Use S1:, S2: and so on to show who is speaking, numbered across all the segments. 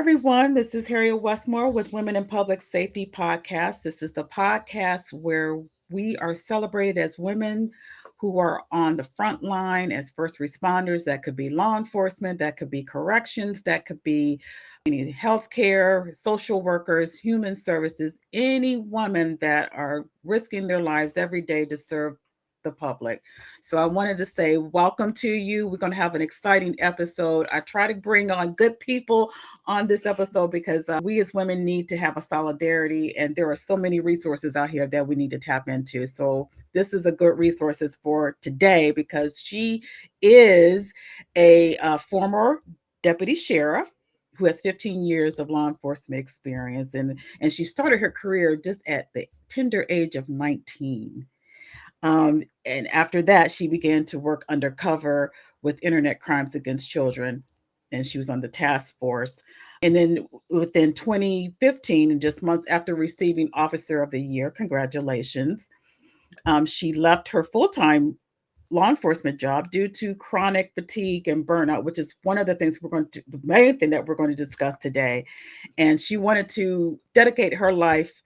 S1: everyone. This is Harriet Westmore with Women in Public Safety Podcast. This is the podcast where we are celebrated as women who are on the front line as first responders. That could be law enforcement, that could be corrections, that could be any healthcare, social workers, human services, any women that are risking their lives every day to serve the public. So I wanted to say welcome to you. We're going to have an exciting episode. I try to bring on good people on this episode because we as women need to have a solidarity, and there are so many resources out here that we need to tap into. So this is a good resources for today because she is a former deputy sheriff who has 15 years of law enforcement experience, and she started her career just at the tender age of 19. And after that, she began to work undercover with internet crimes against children, and she was on the task force. And then within 2015, and just months after receiving Officer of the Year, congratulations, she left her full time law enforcement job due to chronic fatigue and burnout, which is one of the things the main thing that we're going to discuss today. And she wanted to dedicate her life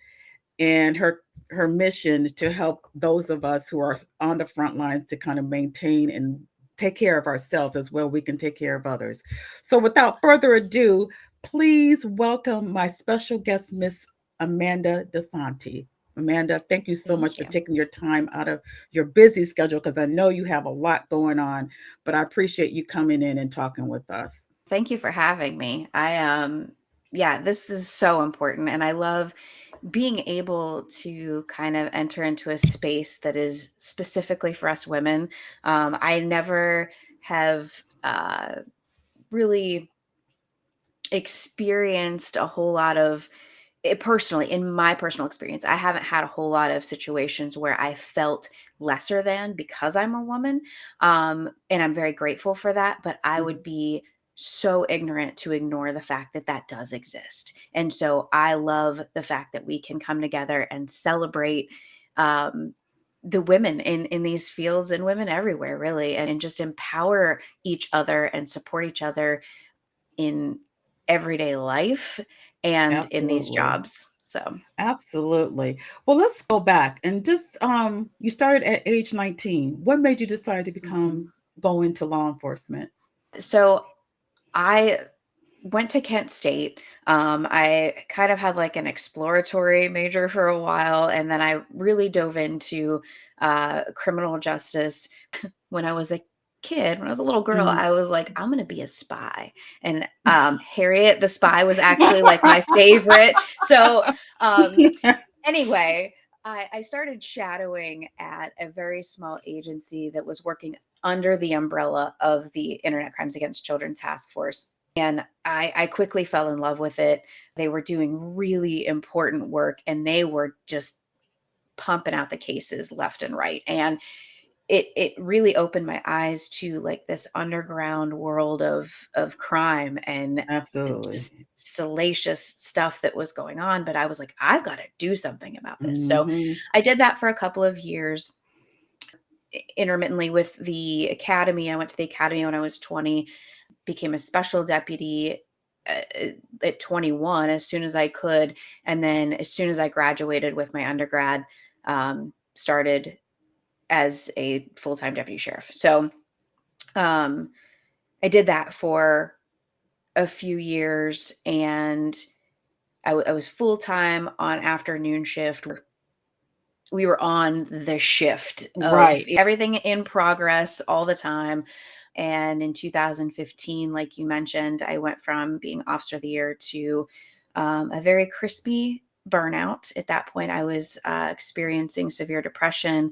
S1: and her mission to help those of us who are on the front lines to kind of maintain and take care of ourselves as well we can take care of others. So without further ado, please welcome my special guest, Miss Amanda DeSanti. Amanda, thank you so much
S2: Thank
S1: for
S2: you.
S1: taking your time out of your busy schedule because I know you have a lot going on, but I appreciate you coming in and talking with us.
S2: Thank you for having me. Yeah, this is so important. And I love being able to kind of enter into a space that is specifically for us women. I never have really experienced a whole lot of personally, in my personal experience, I haven't had a whole lot of situations where I felt lesser than because I'm a woman. And I'm very grateful for that. But I
S1: Mhm.
S2: would be so ignorant to ignore the fact that that does exist. And so I love the fact that we can come together and celebrate um, the women in these fields and women everywhere, really, and just empower each other and support each other in everyday life and in these
S1: Absolutely.
S2: jobs. So,
S1: Absolutely. Well, let's go back and just you started at age 19. What made you decide to
S2: mhm.
S1: go into law enforcement?
S2: So I went to Kent State. I kind of had like an exploratory major for a while, and then I really dove into criminal justice when I was a kid. When I was a little girl,
S1: Mhm.
S2: I was like, I'm going to be a spy. And Harriet the Spy was actually like my favorite. So, um, anyway, I started shadowing at a very small agency that was working under the umbrella of the Internet Crimes Against Children Task Force. And I quickly fell in love with it. They were doing really important work and they were just pumping out the cases left and right. And it really opened my eyes to like this underground world of crime and
S1: Absolutely.
S2: just salacious stuff that was going on. But I was like, I've got to do something about this. So
S1: Mhm.
S2: I did that for a couple of years intermittently with the academy. I went to the academy when I was 20, became a special deputy at 21 as soon as I could. And then as soon as I graduated with my undergrad, started as a full-time deputy sheriff. So um, I did that for a few years, and I was full-time on afternoon shift. We were on the shift of
S1: Right.
S2: everything in progress all the time. And in 2015, like you mentioned, I went from being officer of the year to a very crispy burnout. At that point, I was experiencing severe depression,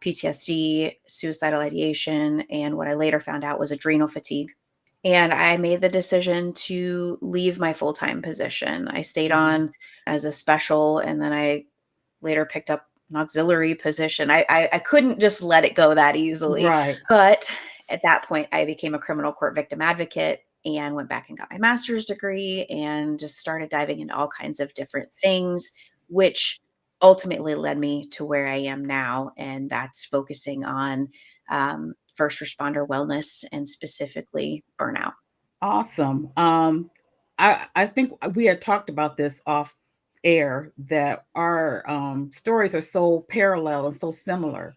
S2: PTSD, suicidal ideation, and what I later found out was adrenal fatigue. And I made the decision to leave my full time position. I stayed
S1: Mhm.
S2: on as a special, and then I later picked up an auxiliary position. I couldn't just let it go that easily.
S1: Right.
S2: But at that point, I became a criminal court victim advocate and went back and got my master's degree and just started diving into all kinds of different things, which ultimately led me to where I am now. And that's focusing on first responder wellness and specifically burnout.
S1: Awesome. I think we had talked about this off air that our stories are so parallel and so similar.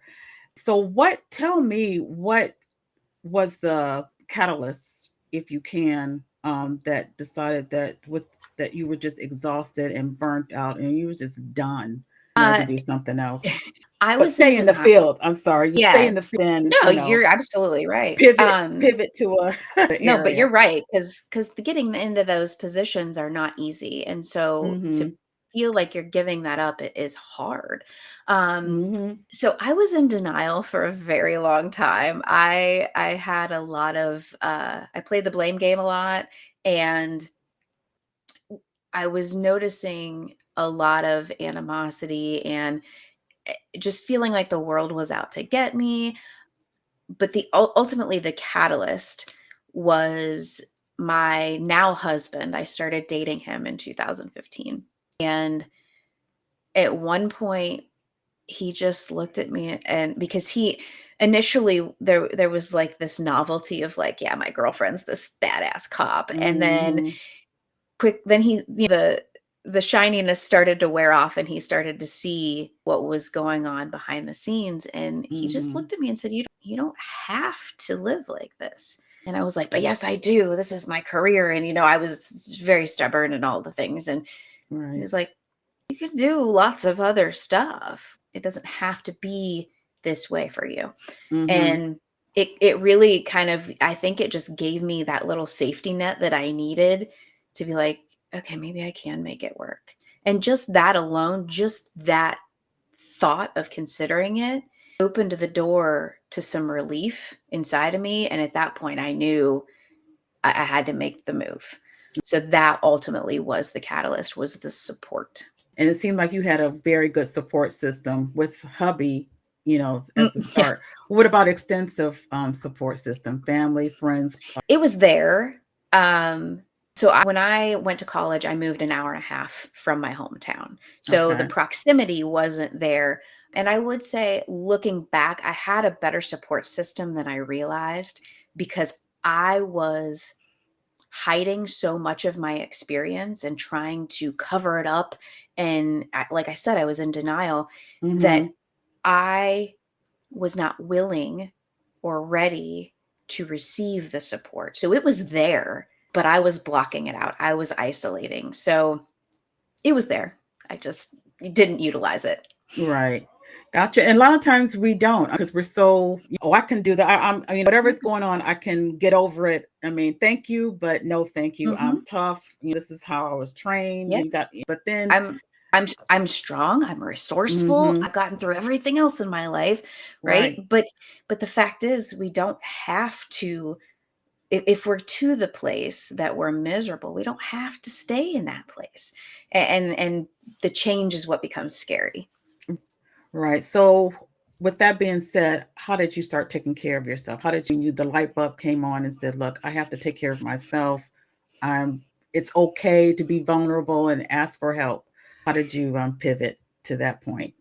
S1: So tell me what was the catalyst, if you can, that decided that you were just exhausted and burnt out and you were just done, to
S2: Uh,
S1: do something else.
S2: I
S1: But
S2: was in
S1: stay in the
S2: denial.
S1: field. I'm sorry, you stay in the
S2: Yes.
S1: field and,
S2: No, you're absolutely right.
S1: pivot to a
S2: No, but
S1: area.
S2: you're right, because the getting into those positions are not easy, and so to
S1: Mhm.
S2: feel like you're giving that up, it is hard. Um,
S1: Mhm.
S2: so I was in denial for a very long time. I had a lot of, I played the blame game a lot, and I was noticing a lot of animosity and, just feeling like the world was out to get me. But ultimately the catalyst was my now husband. I started dating him in 2015. And at one point he just looked at me, and because he initially there was like this novelty of like, yeah, my girlfriend's this badass cop. And then
S1: Mhm.
S2: the shininess started to wear off, and he started to see what was going on behind the scenes, and he just
S1: Mhm.
S2: looked at me and said, you don't have to live like this. And I was like, but yes, I do. This is my career. And I was very stubborn and all the things. And he
S1: Right.
S2: was like, you could do lots of other stuff. It doesn't have to be this way for you.
S1: Mhm.
S2: And it really kind of, I think it just gave me that little safety net that I needed to be like, okay, maybe I can make it work. And just that alone, just that thought of considering it opened the door to some relief inside of me. And at that point, I knew I had to make the move. So that ultimately was the catalyst, was the support.
S1: And it seemed like you had a very good support system with hubby, as a
S2: Yeah,
S1: start. What about extensive support system, family, friends?
S2: it was there. When I went to college, I moved an hour and a half from my hometown. So the
S1: Okay.
S2: proximity wasn't there. And I would say, looking back, I had a better support system than I realized, because I was hiding so much of my experience and trying to cover it up. And like I said, I was in denial that
S1: Mhm.
S2: I was not willing or ready to receive the support. So it was there, but I was blocking it out. I was isolating. So it was there. I just didn't utilize it.
S1: Right. Gotcha. And a lot of times we don't because we're so, oh, I can do that. Whatever's
S2: Mhm.
S1: going on, I can get over it. I mean, thank you, but no, thank you. I'm
S2: Mhm.
S1: tough. This is how I was trained.
S2: Yeah.
S1: But then,
S2: I'm I'm strong, I'm resourceful.
S1: hmm
S2: I've gotten through everything else in my life, right?
S1: right.
S2: But the fact is, we don't have to, if we're to the place that we're miserable, we don't have to stay in that place. And the change is what becomes scary.
S1: Right. So, with that being said, how did you start taking care of yourself? How did the light bulb came on and said, look, I have to take care of myself. I'm, it's okay to be vulnerable and ask for help. How did you pivot to that point?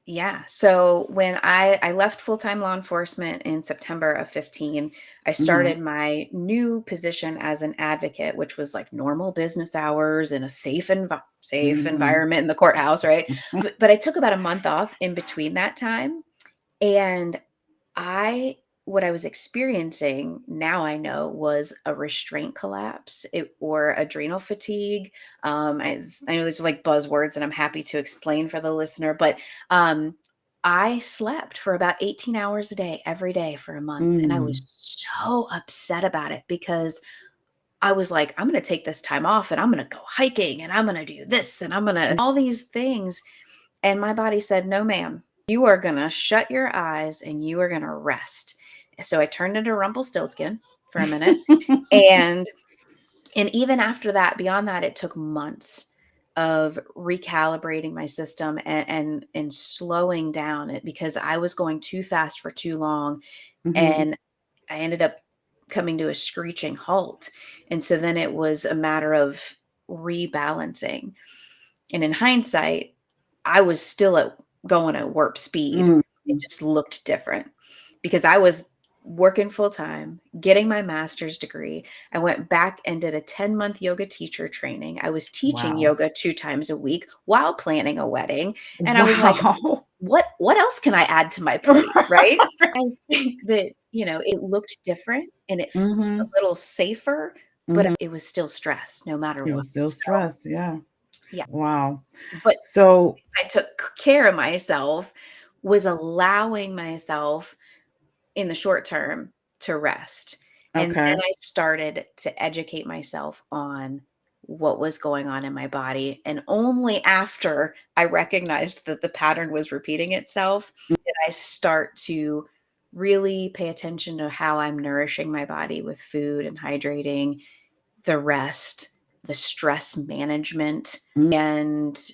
S2: Yeah. So when I left full-time law enforcement in September of 15, I
S1: Hmm.
S2: started my new position as an advocate, which was like normal business hours in a safe
S1: Hmm.
S2: environment in the courthouse, right? But I took about a month off in between that time, and I what I was experiencing, now I know, was a restraint collapse, or adrenal fatigue. I know these are like buzzwords, and I'm happy to explain for the listener, but um, I slept for about 18 hours a day, every day for a month. And I was
S1: Mm.
S2: so upset about it, because I was like, I'm going to take this time off, and I'm going to go hiking, and I'm going to do this, and I'm going to all these things. And my body said, no, ma'am, you are going to shut your eyes and you are going to rest. So I turned into Rumpelstiltskin for a minute. And even after that, beyond that, it took months of recalibrating my system, and slowing down it, because I was going too fast for too long.
S1: Mhm.
S2: And I ended up coming to a screeching halt. And so then it was a matter of rebalancing. And in hindsight, I was still going at warp speed.
S1: Mm.
S2: It just looked different, because I was working full time, getting my master's degree. I went back and did a 10-month yoga teacher training. I was teaching
S1: Wow.
S2: yoga 2 times a week while planning a wedding. And I was like,
S1: Wow.
S2: what else can I add to my plate, right? I think that, it looked different and it felt a
S1: Mhm.
S2: little safer, but
S1: Mhm.
S2: it was still stress no matter
S1: It
S2: what.
S1: was still
S2: So,
S1: stress, yeah.
S2: yeah,
S1: Wow.
S2: but
S1: So
S2: I took care of myself was allowing myself in the short term to rest. And then
S1: okay.
S2: I started to educate myself on what was going on in my body. And only after I recognized that the pattern was repeating itself did I start to really pay attention to how I'm nourishing my body with food and hydrating, the rest, the stress management,
S1: Mm,
S2: and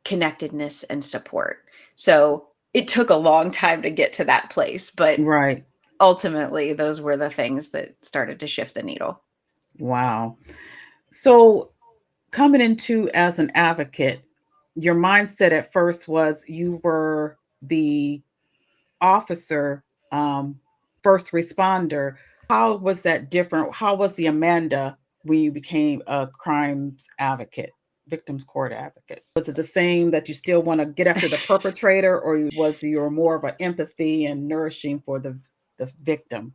S2: connectedness and support. So it took a long time to get to that place, but
S1: right.
S2: ultimately, those were the things that started to shift the needle.
S1: Wow. So coming into as an advocate, your mindset at first was you were the officer, um, first responder. How was that different? How was the Amanda when you became a crimes advocate, victims court advocate? Was it the same that you still want to get after the perpetrator, or was you more of an empathy and nourishing for the victim?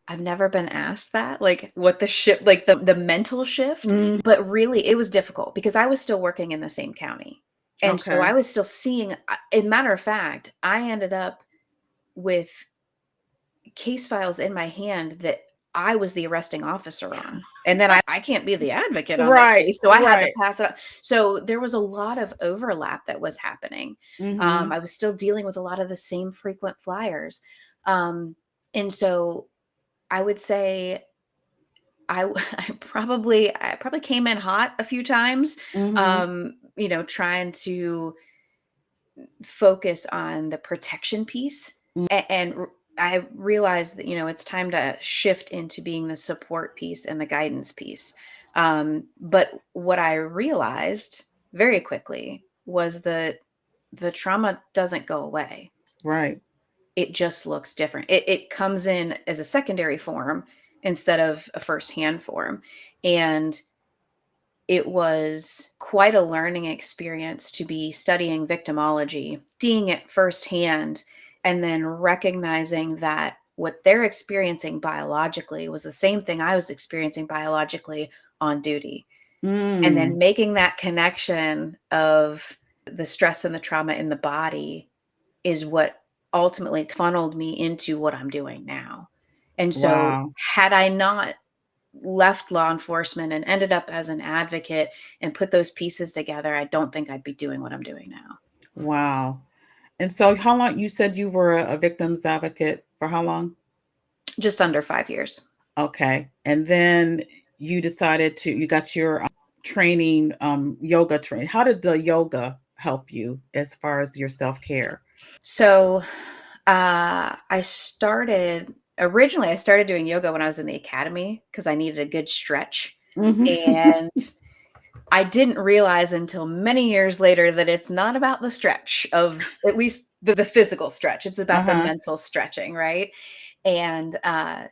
S2: I've never been asked that, like, what the shift like, the mental shift,
S1: Mm,
S2: but really, it was difficult because I was still working in the same county, and so
S1: okay.
S2: I was still seeing matter of fact, I ended up with case files in my hand that I was the arresting officer on, and then I can't be the advocate on this
S1: Right,
S2: case, so I had to
S1: right.
S2: pass it on. So, there was a lot of overlap that was happening.
S1: Mhm.
S2: I was still dealing with a lot of the same frequent flyers, um, and so I would say I probably came in hot a few times,
S1: Mhm.
S2: trying to focus on the protection piece,
S1: Mm,
S2: and I realized that it's time to shift into being the support piece and the guidance piece. But what I realized very quickly was that the trauma doesn't go away.
S1: right.
S2: It just looks different. It comes in as a secondary form instead of a firsthand form. And it was quite a learning experience to be studying victimology, seeing it firsthand, and then recognizing that what they're experiencing biologically was the same thing I was experiencing biologically on duty. And then
S1: Mm,
S2: making that connection of the stress and the trauma in the body is what ultimately funneled me into what I'm doing now. And so,
S1: wow.
S2: had I not left law enforcement and ended up as an advocate and put those pieces together, I don't think I'd be doing what I'm doing now.
S1: Wow. And so how long you said you were a victims advocate for how long?
S2: Just under 5 years.
S1: Okay. And then you got your training, yoga training. How did the yoga help you as far as your self-care?
S2: So, I started doing yoga when I was in the academy because I needed a good stretch.
S1: Mhm.
S2: And I didn't realize until many years later that it's not about the stretch of at least the physical stretch. It's about the
S1: Uh-huh.
S2: mental stretching, right? And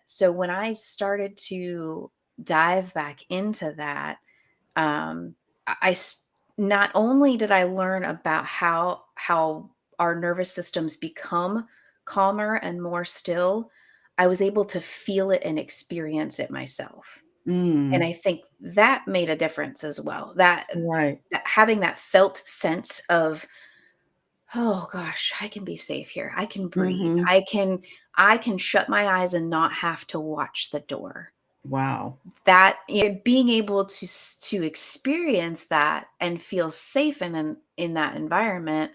S2: so when I started to dive back into that, um, not only did I learn about how our nervous systems become calmer and more still, I was able to feel it and experience it myself. And
S1: Mm,
S2: I think that made a difference as well.
S1: right.
S2: That having that felt sense of, "Oh gosh, I can be safe here. I can breathe.
S1: Mhm.
S2: I can shut my eyes and not have to watch the door."
S1: Wow.
S2: That being able to experience that and feel safe in that environment,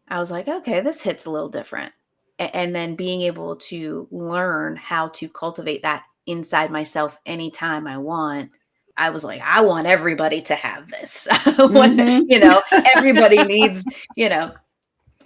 S2: I was like, "Okay, this hits a little different." And then being able to learn how to cultivate that inside myself anytime I want, I was like, "I want everybody to have this." I want
S1: Mhm.
S2: everybody needs, you know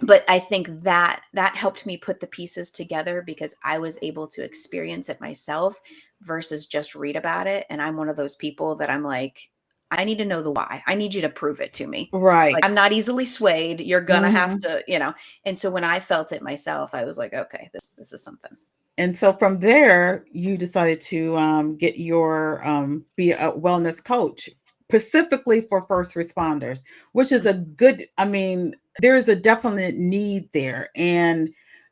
S2: but I think that helped me put the pieces together because I was able to experience it myself versus just read about it, and I'm one of those people that I'm like, "I need to know the why. I need you to prove it to me."
S1: Right.
S2: Like, I'm not easily swayed, you're gonna have
S1: Mhm.
S2: to, and so when I felt it myself, I was like, "Okay, this is something."
S1: And so from there, you decided to get your be a wellness coach specifically for first responders, which is a good. I mean, there is a definite need there, and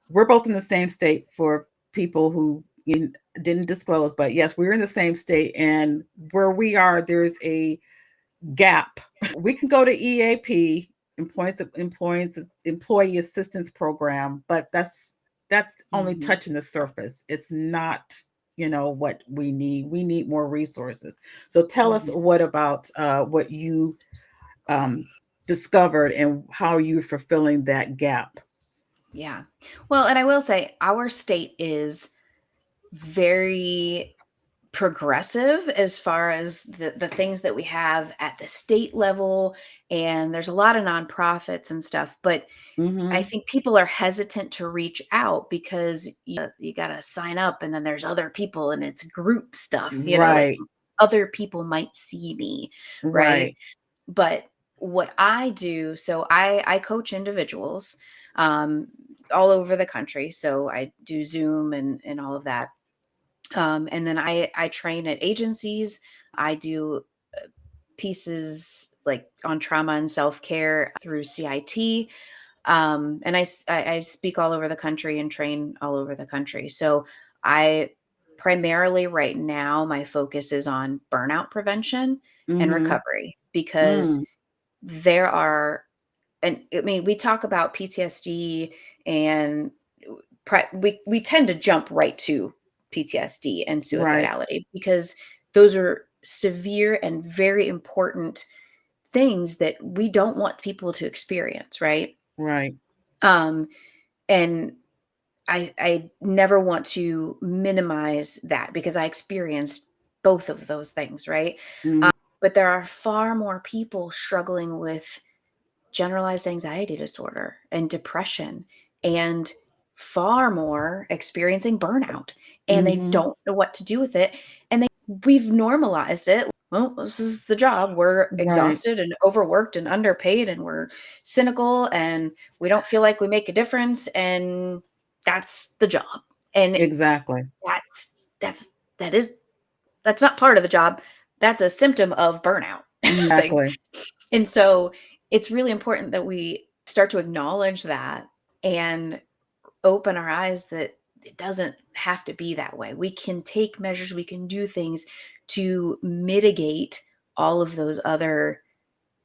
S1: we're both in the same state for people who didn't disclose, but yes, we're in the same state, and where we are, there's a gap. We can go to EAP, employee assistance program, but that's only
S2: Mhm.
S1: touching the surface. It's not, what we need. We need more resources. So tell us
S2: Mhm.
S1: what about what you um, discovered and how you're fulfilling that gap.
S2: Yeah. Well, and I will say our state is very progressive as far as the things that we have at the state level, and there's a lot of nonprofits and stuff, but I
S1: Mm-hmm.
S2: think people are hesitant to reach out because you got to sign up, and then there's other people and it's group stuff, like
S1: Right,
S2: other people might see me, right?
S1: right.
S2: But what I do, so I coach individuals um all over the country. So I do Zoom and all of that. And then I train at agencies. I do pieces like on trauma and self-care through CIT. And I speak all over the country and train all over the country. So I primarily right now, my focus is on burnout prevention and
S1: Mm-hmm.
S2: recovery because
S1: Mm,
S2: there are, and I mean, we talk about PTSD and we tend to jump right to PTSD and
S1: right,
S2: suicidality because those are severe and very important things that we don't want people to experience, right?
S1: right.
S2: Um, and I never want to minimize that because I experienced both of those things, right?
S1: Mm,
S2: But there are far more people struggling with generalized anxiety disorder and depression, and far more experiencing burnout, and they
S1: mm-hmm.
S2: don't know what to do with it, and we've normalized it. Well, this is the job. We're
S1: Right.
S2: exhausted and overworked and underpaid, and we're cynical, and we don't feel like we make a difference, and that's the job. And
S1: Exactly.
S2: that's that's that is that's not part of the job. That's a symptom of burnout. Things.
S1: Exactly.
S2: And so it's really important that we start to acknowledge that and open our eyes that it doesn't have to be that way. We can take measures, we can do things to mitigate all of those other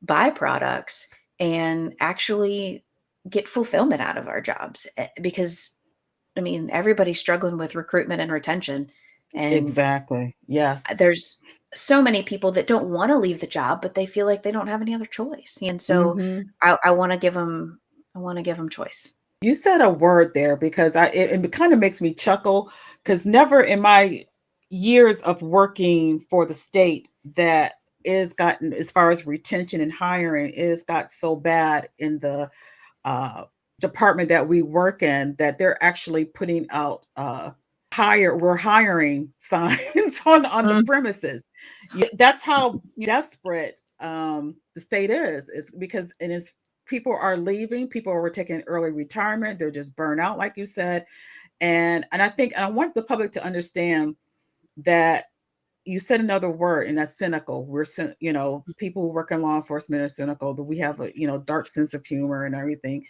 S2: byproducts and actually get fulfillment out of our jobs. Because, I mean, everybody's struggling with recruitment and retention. And
S1: Exactly. Yes.
S2: there's so many people that don't wanna leave the job, but they feel like they don't have any other choice, and so
S1: Mhm.
S2: I wanna give them choice.
S1: You said a word there because it kind of makes me chuckle because never in my years of working for the state that is gotten as far as retention and hiring is got so bad in the uh, department that we work in that they're actually putting out we're hiring signs on the
S2: Mm,
S1: premises. Yeah, that's how desperate the state is because and it's people are leaving, people are taking early retirement, they're just burnt out, like you said. And I think and I want the public to understand that you said another word, and that's cynical. People who work in law enforcement are cynical, that we have a dark sense of humor and everything.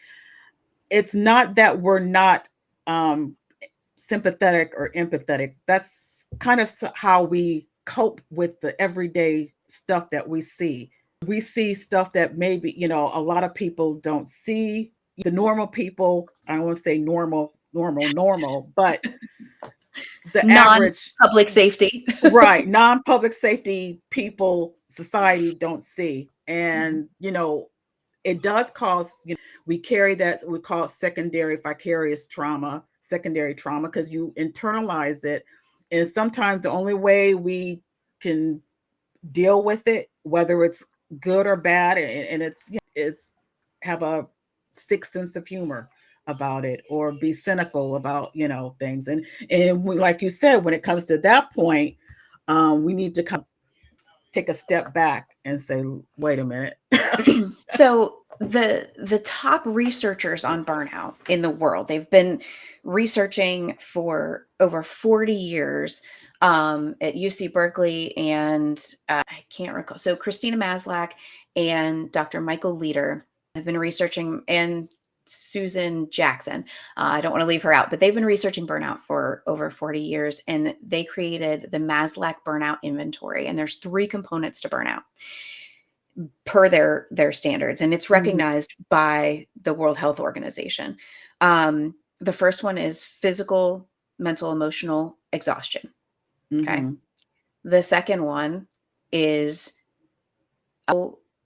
S1: It's not that we're not um sympathetic or empathetic. That's kind of how we cope with the everyday stuff that we see. We see stuff that maybe, a lot of people don't see. The normal people, I don't want to say normal, but the average,
S2: non-public safety.
S1: right, non-public safety people, society don't see.
S2: Mhm,
S1: And, it does cause, we carry that, we call it secondary vicarious trauma, secondary trauma, because you internalize it. And sometimes the only way we can deal with it, whether it's good or bad, and it's, is have a sick sense of humor about it or be cynical about, things. And like you said, when it comes to that point, we need to come take a step back and say, wait a minute.
S2: So the top researchers on burnout in the world, they've been researching for over 40 years at UC Berkeley, and I can't recall. So Christina Maslach and Dr. Michael Leader have been researching, and Susan Jackson. I don't want to leave her out, but they've been researching burnout for over 40 years, and they created the Maslach Burnout Inventory. And there's 3 components to burnout per their standards, and it's
S1: Mhm.
S2: recognized by the World Health Organization. The first one is physical, mental, emotional exhaustion. Okay.
S1: Mhm.
S2: The second one is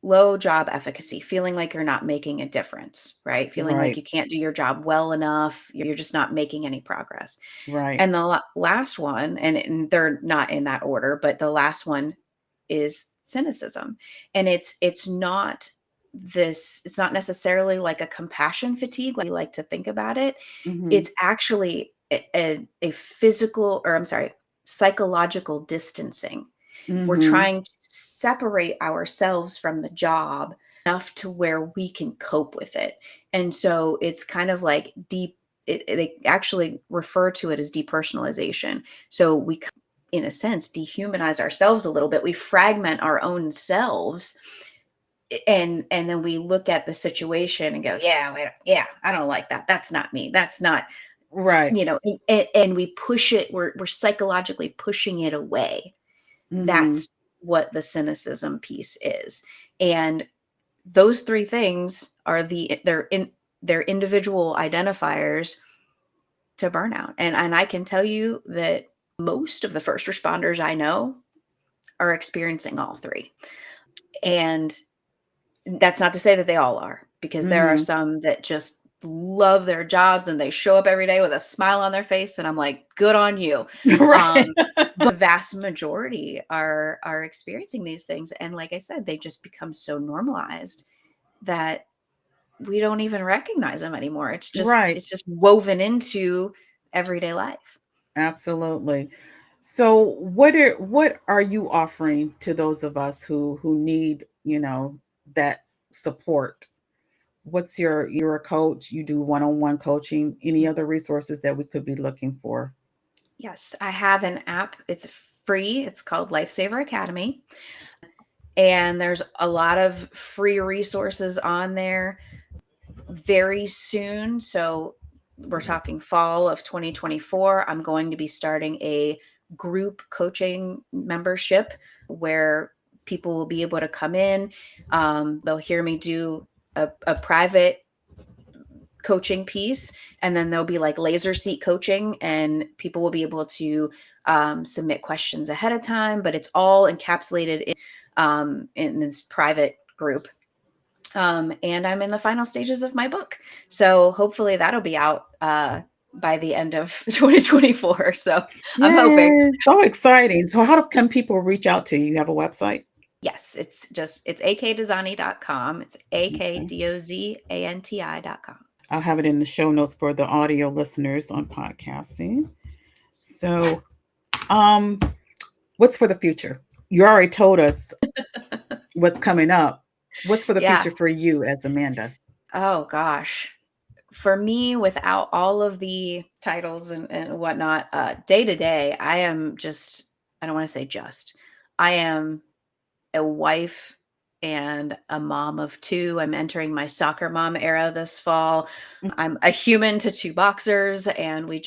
S2: low job efficacy, feeling like you're not making a difference, right? Feeling like
S1: Right.
S2: you can't do your job well enough, you're just not making any progress.
S1: Right.
S2: And the last one, and they're not in that order, but the last one is cynicism. And it's not necessarily like a compassion fatigue like we like to think about it.
S1: Mhm.
S2: It's actually a physical, or I'm sorry, psychological distancing. We're
S1: Mhm.
S2: trying to separate ourselves from the job enough to where we can cope with it. And so it's kind of like they actually refer to it as depersonalization. So we, in a sense, dehumanize ourselves a little bit. We fragment our own selves, and then we look at the situation and go, yeah, I don't like that. That's not me. That's not,
S1: Right.
S2: and we push it. We're psychologically pushing it away.
S1: Mhm.
S2: That's what the cynicism piece is. And those 3 things are their individual identifiers to burnout. And I can tell you that most of the first responders I know are experiencing all 3. And that's not to say that they all are, because there are
S1: Mhm.
S2: some that just love their jobs and they show up every day with a smile on their face, and I'm like, good on you.
S1: Right.
S2: Um, but the vast majority are experiencing these things, and like I said, they just become so normalized that we don't even recognize them anymore.
S1: Right.
S2: It's just woven into everyday life.
S1: Absolutely. So what are you offering to those of us who need, that support? What's you're a coach, you do one-on-one coaching, any other resources that we could be looking for?
S2: Yes, I have an app. It's free. It's called Lifesaver Academy. And there's a lot of free resources on there very soon. So we're talking fall of 2024. I'm going to be starting a group coaching membership where people will be able to come in. They'll hear me do a private coaching piece, and then there'll be like laser seat coaching, and people will be able to submit questions ahead of time, but it's all encapsulated in this private group. And I'm in the final stages of my book, so hopefully that'll be out by the end of 2024. So I'm hoping.
S1: Yay, so exciting. So can people reach out to you? You have a website?
S2: Yes, it's akdozani.com. It's
S1: Okay.
S2: akdozanti.com.
S1: I'll have it in the show notes for the audio listeners on podcasting. So, um, what's for the future? You already told us what's coming up. What's for the
S2: Yeah.
S1: future for you as Amanda?
S2: Oh gosh. For me, without all of the titles and whatnot, day to day, I am just, I don't want to say just, I am a wife and a mom of 2. I'm entering my soccer mom era this fall. I'm a human to 2 boxers, and we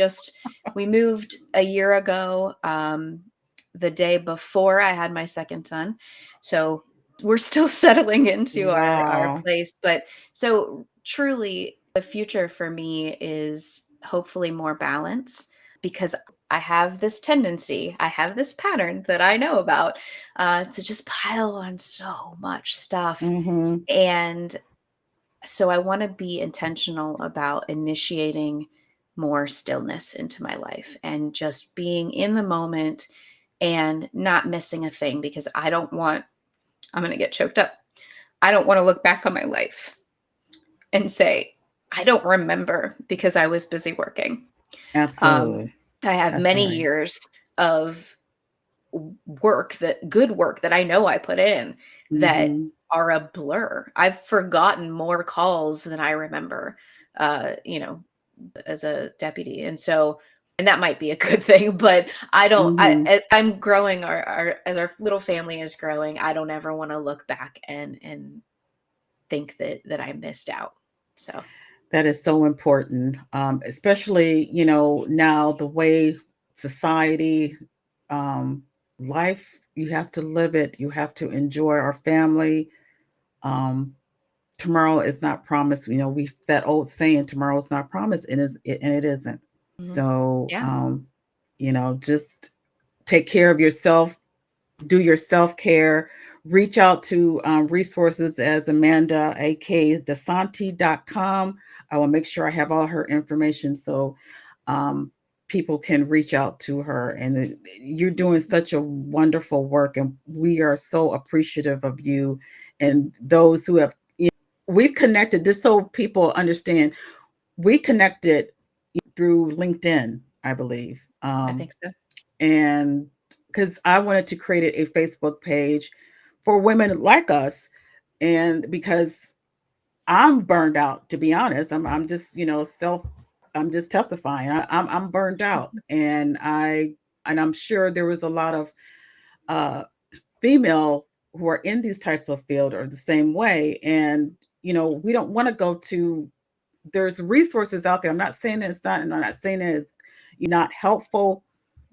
S2: moved a year ago, the day before I had my second son. So we're still settling into our
S1: Wow.
S2: place. But so truly, the future for me is hopefully more balance, because I have this tendency, I have this pattern that I know about, to just pile on so much stuff.
S1: Mhm.
S2: And so I want to be intentional about initiating more stillness into my life and just being in the moment and not missing a thing, because I'm going to get choked up. I don't want to look back on my life and say, I don't remember because I was busy working. Um,
S1: Absolutely.
S2: I have
S1: That's
S2: many
S1: right.
S2: years of good work that I know I put in, that
S1: Mhm.
S2: are a blur. I've forgotten more calls than I remember, you know, as a deputy. And that might be a good thing, but
S1: Mhm.
S2: I'm growing as our little family is growing. I don't ever want to look back and think that I missed out. So
S1: That is so important, especially, now the way society, um, life, you have to live it. You have to enjoy our family. Um, Tomorrow is not promised. We that old saying, "Tomorrow is not promised," and it isn't.
S2: mhm.
S1: So,
S2: Yeah.
S1: just take care of yourself, do your self-care, reach out to resources as Amanda, aka Desanti.com. I will make sure I have all her information so um, people can reach out to her. And you're doing such a wonderful work, and we are so appreciative of you and those who have. We've connected, just so people understand. We connected through LinkedIn, I believe.
S2: I think so.
S1: And because I wanted to create a Facebook page for women like us, and because I'm burned out, to be honest. I'm just I'm just testifying. I'm burned out, and I'm sure there was a lot of uh, female who are in these types of field are the same way, and we don't want to go to. There's resources out there. I'm not saying that it's not, and I'm not saying that it's not helpful,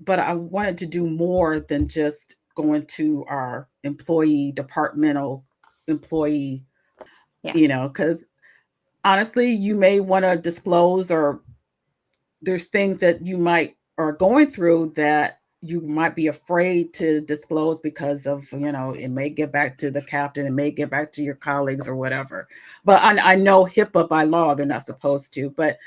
S1: but I wanted to do more than just going to our employee departmental employee,
S2: Yeah.
S1: because honestly, you may want to disclose, or there's things that you might are going through that you might be afraid to disclose because of it may get back to the captain, it may get back to your colleagues or whatever. But I know HIPAA by law they're not supposed to, but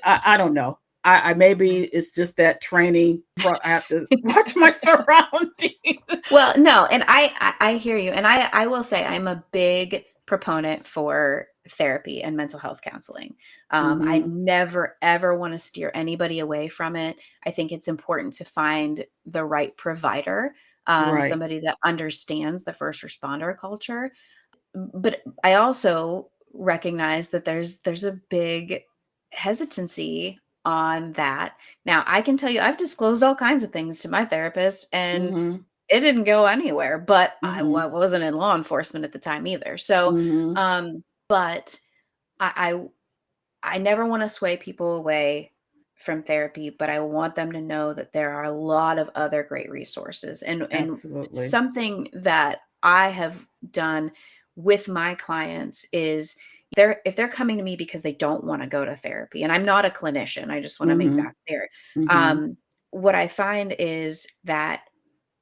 S1: I don't know. I maybe it's just that training. I have to watch my surroundings.
S2: Well, no, and I hear you, and I will say I'm a big proponent for therapy and mental health counseling. I
S1: Hmm.
S2: never ever want to steer anybody away from it. I think it's important to find the right provider,
S1: Right.
S2: somebody that understands the first responder culture. But I also recognize that there's a big hesitancy on that. Now, I can tell you I've disclosed all kinds of things to my therapist, and
S1: Hmm.
S2: it didn't go anywhere, but
S1: Hmm.
S2: wasn't in law enforcement at the time either. So,
S1: Hmm.
S2: but I I never want to sway people away from therapy, but I want them to know that there are a lot of other great resources. And
S1: Absolutely.
S2: something that I have done with my clients is if they're coming to me because they don't want to go to therapy, and I'm not a clinician, I just want to make
S1: Hmm.
S2: that clear.
S1: Hmm.
S2: Um, what I find is that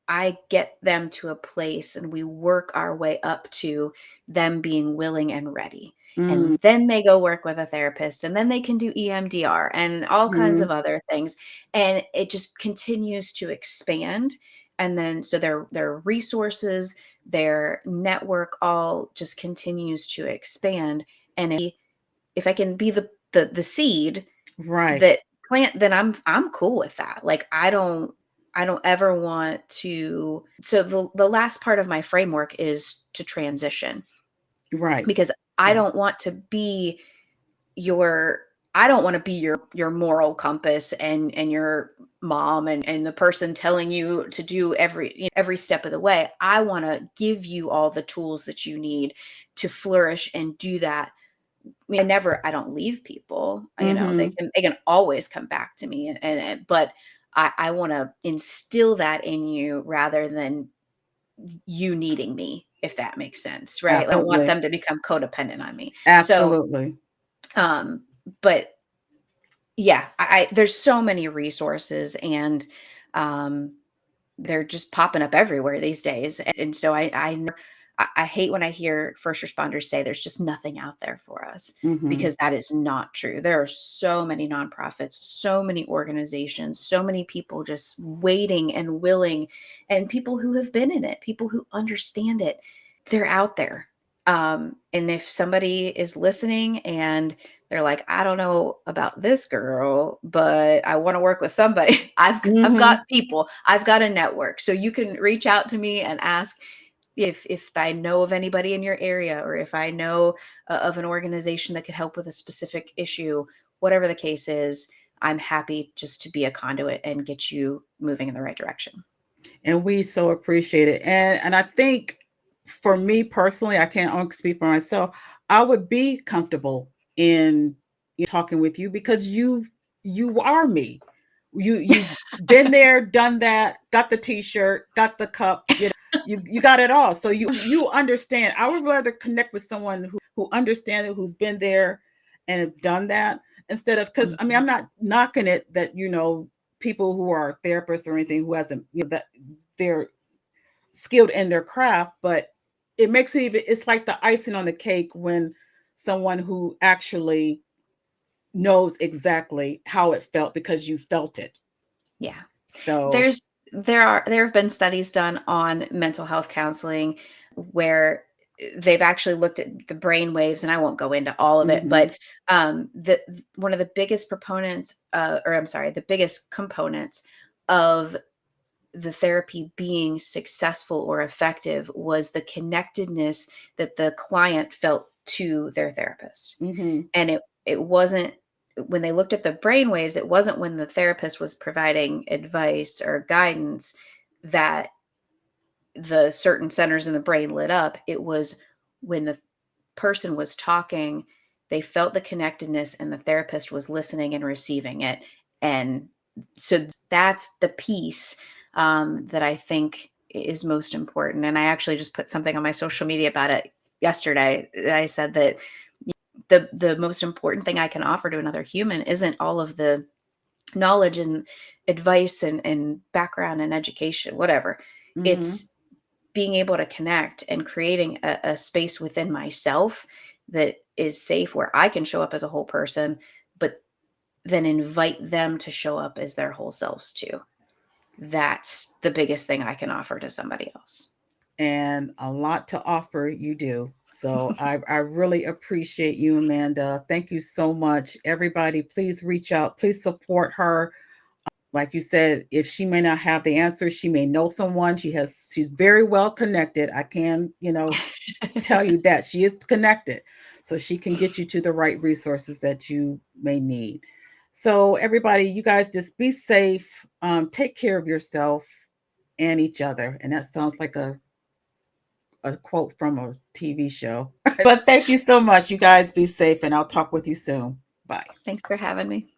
S2: I get them to a place and we work our way up to them being willing and ready.
S1: Hmm.
S2: And then they go work with a therapist, and then they can do EMDR and all kinds of other things. And it just continues to expand. And then so their resources, their network all just continues to expand. And if I can be the seed
S1: Right.
S2: that plant, then I'm cool with that. Like I don't ever want to. So the last part of my framework is to transition,
S1: Right.
S2: because I
S1: Yeah.
S2: don't want to be your I don't want to be your moral compass and your mom and the person telling you to do every step of the way. I want to give you all the tools that you need to flourish and do that. I mean, I don't leave people.
S1: Hmm.
S2: They can always come back to me, but I want to instill that in you rather than you needing me, if that makes sense, right? I don't want
S1: Absolutely.
S2: them to become codependent on me. So,
S1: Absolutely.
S2: um, but yeah, there's so many resources, and um, they're just popping up everywhere these days. And so I hate when I hear first responders say there's just nothing out there for us,
S1: Mhm.
S2: because that is not true. There are so many nonprofits, so many organizations, so many people just waiting and willing, and people who have been in it, people who understand it. They're out there. And if somebody is listening and they're like, I don't know about this girl, but I want to work with somebody. I've got
S1: Mhm.
S2: people. I've got a network. So you can reach out to me and ask, if I know of anybody in your area, or if I know of an organization that could help with a specific issue, whatever the case is, I'm happy just to be a conduit and get you moving in the right direction.
S1: And we so appreciate it. And I think for me personally, I can't only speak for myself. I would be comfortable in talking with you because you are me. You've been there, done that, got the t-shirt, got the cup, you got it all. So you understand. I would rather connect with someone who understands it, who's been there and have done that, instead of, because I mean, I'm not knocking it that people who are therapists or anything who hasn't, that they're skilled in their craft, but it makes it even, it's like the icing on the cake when someone who actually knows exactly how it felt because you felt it.
S2: Yeah.
S1: So
S2: There have been studies done on mental health counseling where they've actually looked at the brain waves, and I won't go into all of it,
S1: mhm,
S2: but one of the biggest proponents, or I'm sorry, the biggest components of the therapy being successful or effective was the connectedness that the client felt to their therapist.
S1: mhm,
S2: And it wasn't, when they looked at the brain waves, it wasn't when the therapist was providing advice or guidance that the certain centers in the brain lit up. It was when the person was talking, they felt the connectedness, and the therapist was listening and receiving it. And so that's the piece that I think is most important. And I actually just put something on my social media about it yesterday. I said that the most important thing I can offer to another human isn't all of the knowledge and advice and background and education, whatever.
S1: mhm.
S2: It's being able to connect and creating a space within myself that is safe, where I can show up as a whole person, but then invite them to show up as their whole selves too. That's the biggest thing I can offer to somebody else.
S1: And a lot to offer you do. So I really appreciate you, Amanda. Thank you so much. Everybody, please reach out. Please support her. Like you said, if she may not have the answer, she may know someone. She's very well connected. I can, tell you that she is connected. So she can get you to the right resources that you may need. So everybody, you guys just be safe. Take care of yourself and each other. And that sounds like a quote from a TV show. But thank you so much. You guys be safe, and I'll talk with you soon. Bye.
S2: Thanks for having me.